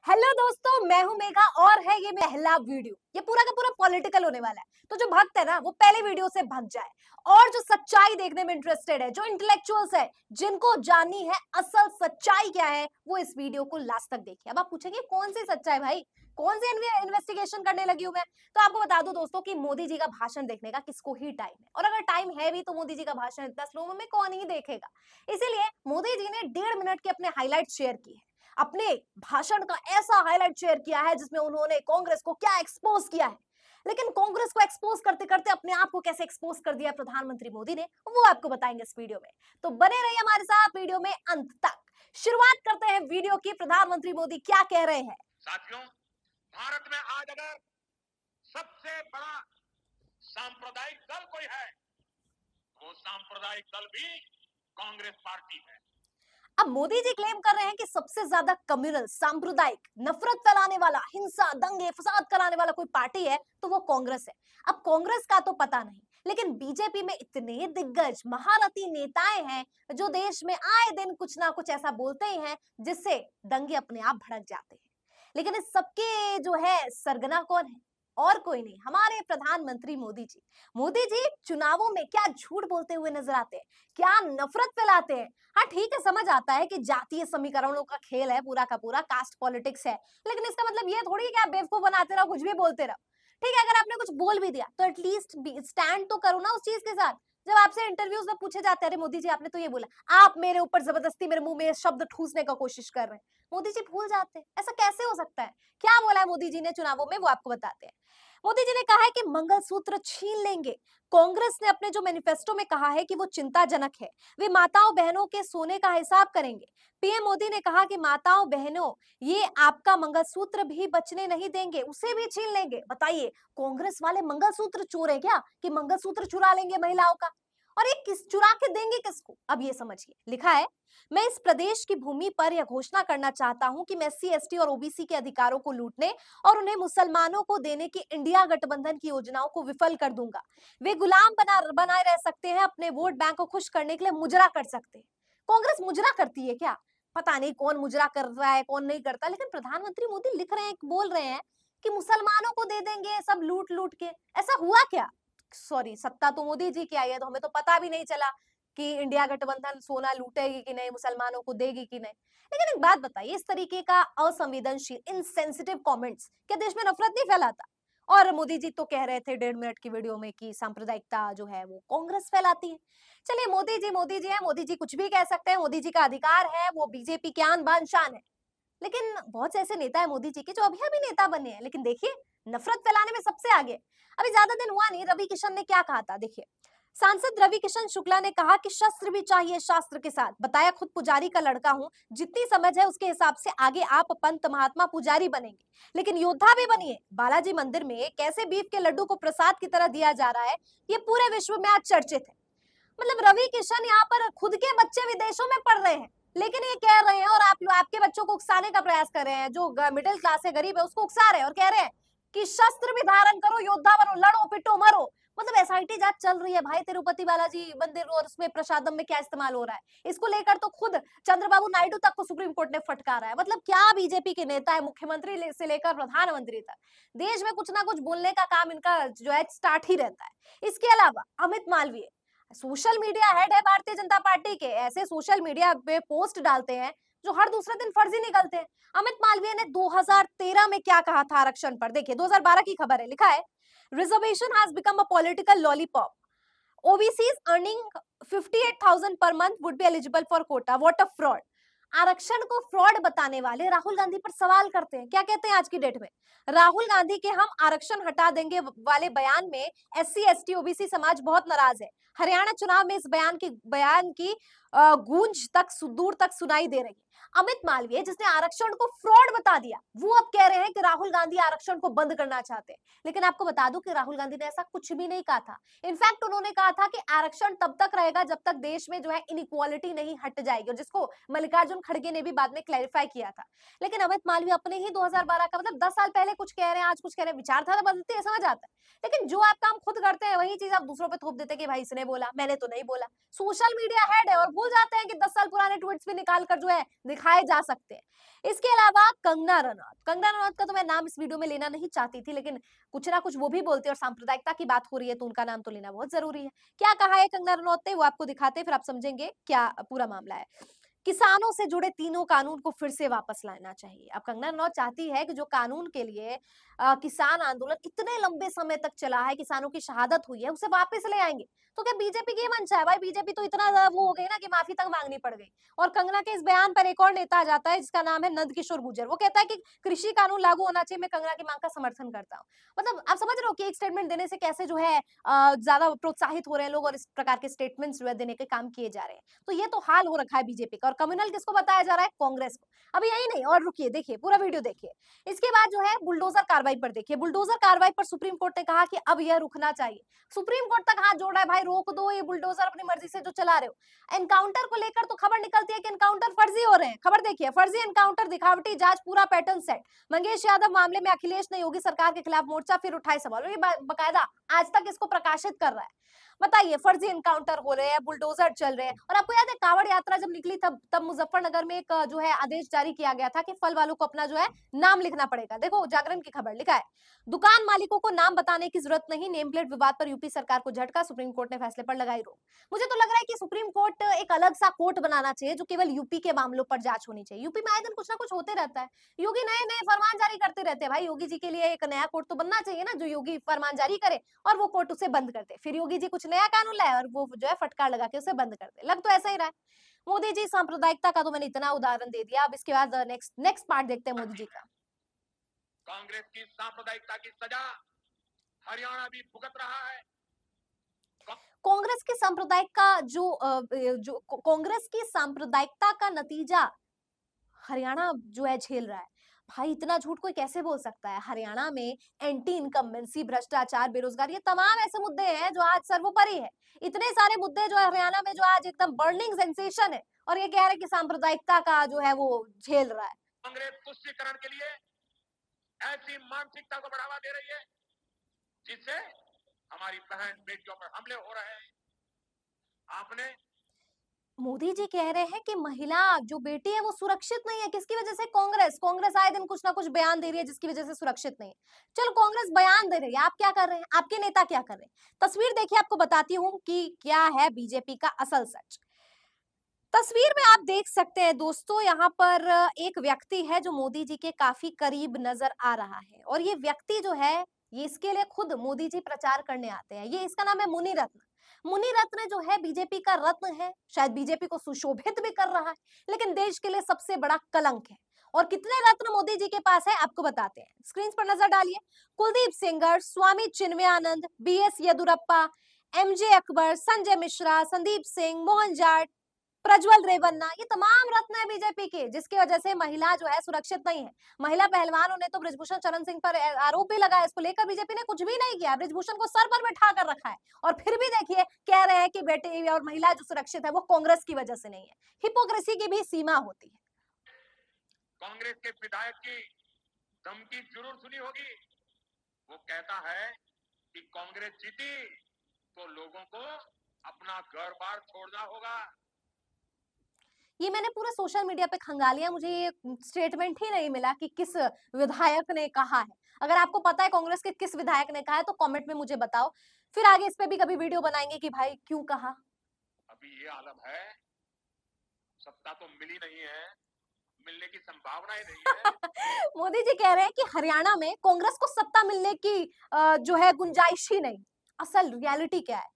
Hello दोस्तों, मैं हूं मेघा और है ये पहला वीडियो। ये पूरा का पूरा पॉलिटिकल होने वाला है। तो जो भक्त है ना वो पहले वीडियो से भग जाए और जो सच्चाई देखने में इंटरेस्टेड है, जो इंटेलेक्चुअल्स है, जिनको जाननी है असल सच्चाई क्या है, वो इस वीडियो को लास्ट तक देखिए। अब आप पूछेंगे कौन सी सच्चाई भाई, कौन सी इन्वेस्टिगेशन करने लगी हूं मैं। तो आपको बता दूं दोस्तों कि मोदी जी का भाषण देखने का किसको ही टाइम है, और अगर टाइम है भी तो मोदी जी का भाषण इतना स्लो में कौन ही देखेगा। इसीलिए मोदी जी ने 1.5 मिनट के अपने हाईलाइट शेयर किए, अपने भाषण का ऐसा हाईलाइट शेयर किया है जिसमें उन्होंने कांग्रेस को क्या एक्सपोज किया है। लेकिन कांग्रेस को एक्सपोज करते करते अपने आप को कैसे एक्सपोज कर दिया प्रधानमंत्री मोदी ने, वो आपको बताएंगे इस वीडियो में। तो बने रहिए हमारे साथ वीडियो में अंत तक। शुरुआत करते हैं वीडियो की, प्रधानमंत्री मोदी क्या कह रहे हैं। साथियों, भारत में आज अगर सबसे बड़ा सांप्रदायिक दल कोई है, वो सांप्रदायिक दल भी कांग्रेस पार्टी है। अब मोदी जी क्लेम कर रहे हैं कि सबसे ज्यादा कम्युनल, सांप्रदायिक, नफरत फैलाने वाला, हिंसा, दंगे फसाद कराने वाला कोई पार्टी है तो वो कांग्रेस है। अब कांग्रेस का तो पता नहीं, लेकिन बीजेपी में इतने दिग्गज महारथी नेताएं हैं जो देश में आए दिन कुछ ना कुछ ऐसा बोलते ही हैं जिससे दंगे अपने आप भड़क जाते हैं। लेकिन इस सबके जो है सरगना कौन है? और कोई नहीं, हमारे प्रधानमंत्री मोदी जी। मोदी जी चुनावों में क्या झूठ बोलते हुए नजर आते हैं, क्या नफरत फैलाते हैं। हाँ ठीक है, समझ आता है कि जातीय समीकरणों का खेल है, पूरा का पूरा कास्ट पॉलिटिक्स है, लेकिन इसका मतलब ये थोड़ी है कि आप बेवकूफ बनाते रहो, कुछ भी बोलते रहो। ठीक है, अगर आपने कुछ बोल भी दिया तो एटलीस्ट स्टैंड तो करो ना उस चीज के साथ। जब आपसे इंटरव्यूज में पूछे जाते हैं, अरे मोदी जी आपने तो ये बोला, आप मेरे ऊपर जबरदस्ती मेरे मुंह में शब्द ठूसने का कोशिश कर रहे हैं, मोदी जी भूल जाते हैं। ऐसा कैसे हो सकता है? क्या बोला है मोदी जी ने चुनावों में, वो आपको बताते हैं। मोदी जी ने कहा है कि मंगलसूत्र छीन लेंगे। कांग्रेस ने अपने जो मैनिफेस्टो में कहा है कि वो चिंताजनक है, वे माताओं बहनों के सोने का हिसाब करेंगे। पीएम मोदी ने कहा कि माताओं बहनों, ये आपका मंगलसूत्र भी बचने नहीं देंगे, उसे भी छीन लेंगे। बताइए, कांग्रेस वाले मंगलसूत्र चोर है क्या कि मंगलसूत्र चुरा लेंगे महिलाओं का? और ये किस चुरा के देंगे किसको, अब ये समझिए। लिखा है, मैं इस प्रदेश की भूमि पर यह घोषणा करना चाहता हूं कि मैं एससी एसटी और ओबीसी के अधिकारों को लूटने और उन्हें मुसलमानों को देने की इंडिया गठबंधन की योजनाओं को विफल कर दूंगा। वे गुलाम बनाए रह सकते हैं, अपने वोट बैंक को खुश करने के लिए मुजरा कर सकते हैं। कांग्रेस मुजरा करती है क्या? पता नहीं कौन मुजरा कर रहा है कौन नहीं करता, लेकिन प्रधानमंत्री मोदी लिख रहे हैं, बोल रहे हैं कि मुसलमानों को दे देंगे सब लूट लूट के। ऐसा हुआ क्या? सॉरी, सत्ता तो मोदी जी की आई है तो हमें तो पता भी नहीं चला कि इंडिया गठबंधन सोना लूटेगी कि नहीं, मुसलमानों को देगी कि नहीं। लेकिन एक बात बताइए, इस तरीके का असंवेदनशील इनसेंसिटिव कमेंट्स क्या देश में नफरत नहीं फैलाता? और मोदी जी तो कह रहे थे 1.5 मिनट की वीडियो में कि सांप्रदायिकता जो है वो कांग्रेस फैलाती है। चलिए, मोदी जी है, मोदी जी कुछ भी कह सकते हैं, मोदी जी का अधिकार है, वो बीजेपी की आन बान शान है। लेकिन बहुत से ऐसे नेता है मोदी जी के जो अभी अभी नेता बने हैं, लेकिन देखिए नफरत फैलाने में सबसे आगे। अभी ज्यादा दिन हुआ नहीं, रवि किशन ने क्या कहा था, देखिए। सांसद रवि किशन शुक्ला ने कहा कि शस्त्र भी चाहिए शास्त्र के साथ, बताया खुद पुजारी का लड़का हूं, जितनी समझ है उसके हिसाब से आगे आप पंत महात्मा पुजारी बनेंगे, लेकिन योद्धा भी बनिए। बालाजी मंदिर में कैसे बीफ के लड्डू को प्रसाद की तरह दिया जा रहा है, ये पूरे विश्व में आज चर्चित है। मतलब रवि किशन यहाँ पर खुद के बच्चे विदेशों में पढ़ रहे हैं, लेकिन ये कह रहे हैं और आप आपके बच्चों को उकसाने का प्रयास कर रहे हैं, जो मिडिल क्लास है, गरीब है, उसको उकसा रहे हैं और कह रहे हैं कि शस्त्र भी धारण करो, योद्धा बनो, लड़ो पिटो मरो। मतलब एसआईटी जांच चल रही है भाई, तिरुपति बालाजी मंदिर और उसमें प्रसादम में क्या इस्तेमाल हो रहा है, इसको लेकर तो खुद चंद्रबाबू नायडू तक को सुप्रीम कोर्ट ने फटकारा है। मतलब क्या बीजेपी के नेता है, मुख्यमंत्री से लेकर प्रधानमंत्री तक, देश में कुछ ना कुछ बोलने का काम इनका जो है स्टार्ट ही रहता है। इसके अलावा Amit Malviya social media head है भारतीय जनता पार्टी के, ऐसे सोशल मीडिया पे पोस्ट डालते हैं जो हर दूसरे दिन फर्जी निकलते हैं। अमित मालवीय ने 2013 में क्या कहा था आरक्षण पर, देखिए 2012 की खबर है। लिखा है, reservation has become a political lollipop, OBCs earning 58,000 per month would be eligible for quota, what a fraud. आरक्षण को फ्रॉड बताने वाले राहुल गांधी पर सवाल करते हैं। क्या कहते हैं आज की डेट में? राहुल गांधी के हम आरक्षण हटा देंगे वाले बयान में एससी एसटी ओबीसी समाज बहुत नाराज है। हरियाणा चुनाव में इस बयान की गूंज तक दूर तक सुनाई दे रही है। अमित मालवीय जिसने आरक्षण को फ्रॉड बता दिया, वो अब कह रहे हैं कि राहुल गांधी आरक्षण को बंद करना चाहते हैं। लेकिन आपको बता दूं कि राहुल गांधी ने ऐसा कुछ भी नहीं कहा था। इनफैक्ट उन्होंने कहा था कि आरक्षण तब तक रहेगा जब तक देश में जो है इनइक्वालिटी नहीं हट जाएगी, और जिसको मल्लिकार्जुन खड़गे ने भी बाद में क्लैरिफाई किया था। लेकिन अमित मालवीय अपने ही 2012 का, मतलब 10 साल पहले कुछ कह रहे हैं, आज कुछ कह रहे हैं, विचारधारा बदलती है, समझ आता है। लेकिन जो आप काम खुद करते हैं वही चीज आप दूसरों पे थोप देते हैं कि भाई इसने बोला, मैंने तो नहीं बोला। सोशल मीडिया हेड है और भूल जाते हैं कि 10 साल पुराने ट्वीट्स भी निकाल कर जो है दिखाए जा सकते हैं। इसके अलावा कंगना रनौत का तो मैं नाम इस वीडियो में लेना नहीं चाहती थी, लेकिन कुछ ना कुछ वो भी बोलती है और सांप्रदायिकता की बात हो रही है तो उनका नाम तो लेना बहुत जरूरी है। क्या कहा है कंगना रनौत ने, वो आपको दिखाते हैं, फिर आप समझेंगे क्या पूरा मामला है। किसानों से जुड़े तीनों कानून को फिर से वापस लाना चाहिए। अब कंगना रनौत चाहती है कि जो कानून के लिए किसान आंदोलन इतने लंबे समय तक चला है, किसानों की शहादत हुई है, उसे वापस ले आएंगे। तो क्या बीजेपी की ये मंशा है? भाई बीजेपी तो इतना ज्यादा वो हो गई ना कि माफी तक मांगनी पड़ गई। और कंगना के इस बयान पर एक और नेता आ जाता है जिसका नाम है नंद किशोर गुर्जर। वो कहता है कि कृषि कानून लागू होना चाहिए, मैं कंगना की मांग का समर्थन करता हूँ। मतलब आप समझ रहे हो कि एक स्टेटमेंट देने से कैसे जो है ज्यादा प्रोत्साहित हो रहे हैं लोग और इस प्रकार के स्टेटमेंट्स जो है देने के काम किए जा रहे हैं। तो ये तो हाल हो रखा है बीजेपी का। और कम्युनल किसको बताया जा रहा है? कांग्रेस को। अभी यही नहीं, और रुकिए, देखिए पूरा वीडियो देखिए। इसके बाद जो है बुलडोजर कार्रवाई पर देखिए। बुलडोजर कार्रवाई पर सुप्रीम कोर्ट ने कहा कि अब यह रुकना चाहिए। सुप्रीम कोर्ट तक हाथ जोड़ रहा है, भाई रोक दो ये बुलडोजर अपनी मर्जी से जो चला रहे हो। एनकाउंटर को लेकर तो खबर निकलती है कि एनकाउंटर फर्जी हो रहे हैं। खबर देखिए, फर्जी एनकाउंटर, दिखावटी जांच, पूरा पैटर्न सेट। मंगेश यादव मामले में अखिलेश ने योगी सरकार के खिलाफ मोर्चा फिर उठाए सवाल। और ये बकायदा आज तक इसको प्रकाशित कर रहा है। बताइए, फर्जी एनकाउंटर हो रहे हैं, बुलडोजर चल रहे हैं। और आपको याद है कांवड़ यात्रा जब निकली तब मुजफ्फरनगर में एक जो है आदेश जारी किया गया था कि फल वालों को अपना जो है नाम लिखना पड़ेगा। देखो जागरण की खबर लिखा है, दुकान मालिकों को नाम बताने की जरूरत नहीं, नेम प्लेट विवाद पर यूपी सरकार को झटका, सुप्रीम कोर्ट ने फैसले पर लगाई रोक। मुझे तो लग रहा है कि सुप्रीम कोर्ट एक अलग सा कोर्ट बनाना चाहिए जो केवल यूपी के मामलों पर जांच होनी चाहिए। यूपी में आए दिन कुछ ना कुछ होते रहता है, योगी नए नए फरमान जारी करते रहते हैं। भाई योगी जी के लिए एक नया कोर्ट तो बनना चाहिए ना, जो योगी फरमान जारी करे और वो कोर्ट उसे बंद कर दे। फिर योगी जी कुछ नया कानून लाए और वो जो है फटकार लगा के उसे बंद कर दे। लग तो ऐसा ही रहा है। मोदी जी सांप्रदायिकता का तो मैंने इतना उदाहरण दे दिया। अब इसके बाद नेक्स्ट नेक्स्ट पार्ट देखते हैं मोदी जी का। कांग्रेस की सांप्रदायिकता की सजा हरियाणा भी भुगत रहा है। कांग्रेस की सांप्रदायिक का जो कांग्रेस की सांप्रदायिकता का नतीजा हरियाणा जो है झेल रहा है। भाई इतना झूठ कोई कैसे बोल सकता है? हरियाणा में एंटी इनकम्बेंसी, भ्रष्टाचार, बेरोजगारी, ये तमाम ऐसे मुद्दे हैं जो आज सर्वोपरि है। इतने सारे मुद्दे जो है हरियाणा में जो आज एकदम बर्निंग सेंसेशन है, और ये कह रहे हैं कि सांप्रदायिकता का जो है वो झेल रहा है। कांग्रेस तुष्टीकरण के लिए ऐसी मानसिकता को बढ़ावा दे रही है जिससे हमारी बहन बेटियों पर हमले हो रहे हैं। आपने मोदी जी कह रहे हैं कि महिला जो बेटी है वो सुरक्षित नहीं है। किसकी वजह से? कांग्रेस आए दिन कुछ ना कुछ बयान दे रही है जिसकी वजह से सुरक्षित नहीं है। चलो कांग्रेस बयान दे रही है, आप क्या कर रहे हैं? आपके नेता क्या कर रहे हैं? तस्वीर देखिए, आपको बताती हूँ कि क्या है बीजेपी का असल सच। तस्वीर में आप देख सकते हैं दोस्तों, यहाँ पर एक व्यक्ति है जो मोदी जी के काफी करीब नजर आ रहा है। और ये व्यक्ति जो है, ये इसके लिए खुद मोदी जी प्रचार करने आते हैं। ये इसका नाम है मुनि रत्न। मुनि रत्न जो है बीजेपी का रत्न है, शायद बीजेपी को सुशोभित भी कर रहा है, लेकिन देश के लिए सबसे बड़ा कलंक है। और कितने रत्न मोदी जी के पास है आपको बताते हैं, स्क्रीन पर नजर डालिए। कुलदीप सेंगर, स्वामी चिन्मयानंद, बीएस येदुरप्पा, एमजे अकबर, संजय मिश्रा, संदीप सिंह, मोहन जाट, प्रज्वल रेवन्ना, ये तमाम रत्न है बीजेपी के, जिसकी वजह से महिला जो है सुरक्षित नहीं है। महिला पहलवानों ने तो बृजभूषण शरण सिंह पर आरोप भी लगाया। इसको लेकर बीजेपी ने कुछ भी नहीं किया, बृजभूषण को सर पर बैठा कर रखा है। और फिर भी देखिए कह रहे हैं कि बेटी और महिला जो सुरक्षित है वो कांग्रेस की वजह से नहीं है। हिपोक्रेसी की भी सीमा होती है। कांग्रेस के विधायक की धमकी जरूर सुनी होगी। वो कहता है कि कांग्रेस जीती तो लोगों को अपना घर बार छोड़ना होगा। ये मैंने पूरे सोशल मीडिया पे खंगालिया, मुझे ये स्टेटमेंट ही नहीं मिला कि किस विधायक ने कहा है। अगर आपको पता है कांग्रेस के किस विधायक ने कहा है तो कमेंट में मुझे बताओ, फिर आगे इस पे भी कभी वीडियो बनाएंगे कि भाई क्यों कहा। अभी ये आलम है, सत्ता तो मिली नहीं है, मिलने की संभावनाएं नहीं है। मोदी जी कह रहे हैं कि हरियाणा में कांग्रेस को सत्ता मिलने की जो है गुंजाइश ही नहीं। असल रियलिटी क्या है,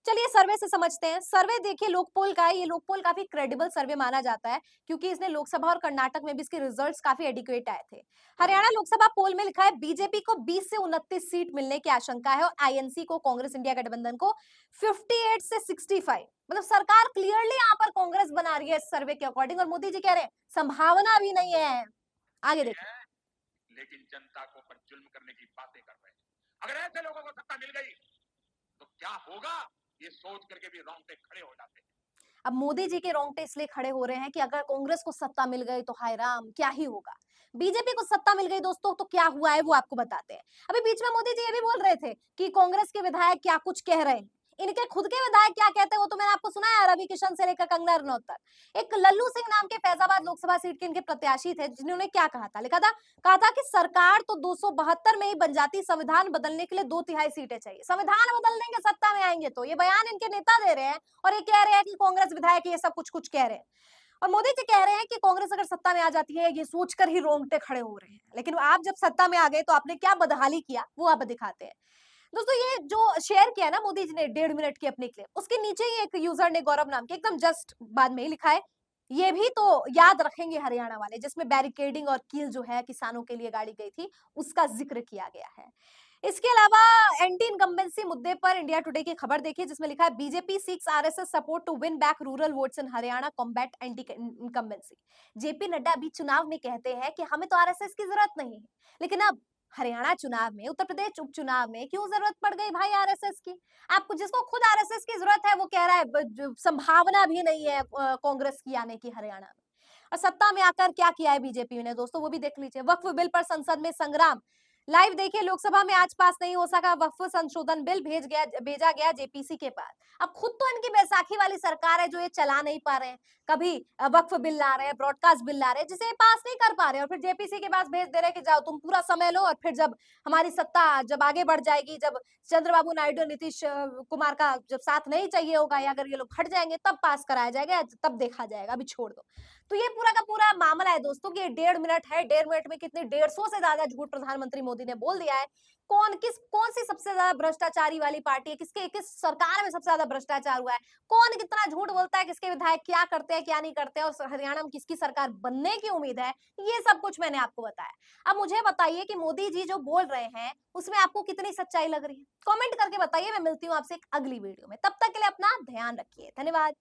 चलिए सर्वे से समझते हैं। सर्वे देखिए लोकपोल का है। ये लोकपोल काफी क्रेडिबल सर्वे माना जाता है क्योंकि इसने लोकसभा और कर्नाटक में भी इसके रिजल्ट्स काफी एडिक्वेट आए थे। हरियाणा लोकसभा पोल में लिखा है बीजेपी को 20 से 29 सीट मिलने की आशंका है और आईएनसी को, कांग्रेस इंडिया गठबंधन को 58 से 65। मतलब सरकार क्लियरली यहाँ पर कांग्रेस बना रही है इस सर्वे के अकॉर्डिंग। और मोदी जी कह रहे हैं संभावना भी नहीं है। आगे देखिए, लेकिन जनता को पर जुल्म करने की बातें कर रहे हैं। अगर ऐसे लोगों को सत्ता मिल गई तो क्या होगा, ये सोच करके भी रोंगटे खड़े हो जाते हैं। अब मोदी जी के रोंगटे इसलिए खड़े हो रहे हैं कि अगर कांग्रेस को सत्ता मिल गई तो हाय राम क्या ही होगा। बीजेपी को सत्ता मिल गई दोस्तों तो क्या हुआ है वो आपको बताते हैं। अभी बीच में मोदी जी ये भी बोल रहे थे कि कांग्रेस के विधायक क्या कुछ कह रहे हैं। इनके खुद के विधायक क्या कहते हैं वो तो मैंने आपको सुनाया, रवि किशन से लेकर कंगना रनौत तक। एक लल्लू सिंह नाम के फैजाबाद लोकसभा सीट के इनके प्रत्याशी थे, जिन्होंने क्या कहा था कि सरकार तो 272 में ही बन जाती, संविधान बदलने के लिए 2/3 सीटें चाहिए। संविधान बदल देंगे सत्ता में आएंगे तो, ये बयान इनके नेता दे रहे हैं और ये कह रहे हैं कि कांग्रेस विधायक ये सब कुछ कुछ कह रहे हैं। और मोदी जी कह रहे हैं कि कांग्रेस अगर सत्ता में आ जाती है, ये सोचकर ही रोंगटे खड़े हो रहे हैं। लेकिन आप जब सत्ता में आ गए तो आपने क्या बदहाली किया वो आप दिखाते हैं। दोस्तों ये जो शेयर किया ना मोदी जी ने 1.5 मिनट की अपनी क्लिप, उसके नीचे ही एक यूजर ने गौरव नाम के एकदम जस्ट बाद में ही लिखा है, ये भी तो याद रखेंगे हरियाणा वाले, जिसमें बैरिकेडिंग और कील जो है किसानों के लिए गाड़ी गई थी उसका जिक्र किया गया है। इसके अलावा एंटी इनकम्बेंसी मुद्दे पर इंडिया टुडे की खबर देखिए, जिसमें लिखा है BJP seeks RSS support to win back rural votes in Haryana combat anti incumbency. JP Nadda अभी चुनाव में कहते हैं कि हमें तो आरएसएस की जरूरत नहीं है, लेकिन अब हरियाणा चुनाव में, उत्तर प्रदेश उपचुनाव में क्यों जरूरत पड़ गई भाई आरएसएस की? आपको जिसको खुद आरएसएस की जरूरत है वो कह रहा है संभावना भी नहीं है कांग्रेस की आने की हरियाणा में। और सत्ता में आकर क्या किया है बीजेपी ने दोस्तों, वो भी देख लीजिए। वक्फ बिल पर संसद में संग्राम लाइव देखिए, लोकसभा में आज पास नहीं हो सका वक्फ संशोधन बिल, भेजा गया जेपीसी के पास। अब खुद तो इनकी बैसाखी वाली सरकार है जो ये चला नहीं पा रहे हैं। कभी वक्फ बिल ला रहे हैं, ब्रॉडकास्ट बिल ला रहे हैं, जिसे ये पास नहीं कर पा रहे हैं, और फिर जेपीसी के पास भेज दे रहे हैं कि जाओ तुम पूरा समय लो, और फिर जब हमारी सत्ता जब आगे बढ़ जाएगी, जब चंद्रबाबू नायडू नीतीश कुमार का जब साथ नहीं चाहिए होगा, या अगर ये लोग हट जाएंगे तब पास कराया जाएगा, तब देखा जाएगा, अभी छोड़ दो। तो ये पूरा का पूरा मामला है दोस्तों कि ये 1.5 मिनट है, 1.5 मिनट में कितने 150 से ज्यादा झूठ प्रधानमंत्री मोदी ने बोल दिया है। कौन सी सबसे ज्यादा भ्रष्टाचारी वाली पार्टी है, किस सरकार में सबसे ज्यादा भ्रष्टाचार हुआ है, कौन कितना झूठ बोलता है, किसके विधायक क्या करते हैं क्या नहीं करते हैं, और हरियाणा में किसकी सरकार बनने की उम्मीद है, ये सब कुछ मैंने आपको बताया। अब मुझे बताइए कि मोदी जी जो बोल रहे हैं उसमें आपको कितनी सच्चाई लग रही है, कमेंट करके बताइए। मैं मिलती हूँ आपसे एक अगली वीडियो में, तब तक के लिए अपना ध्यान रखिए, धन्यवाद।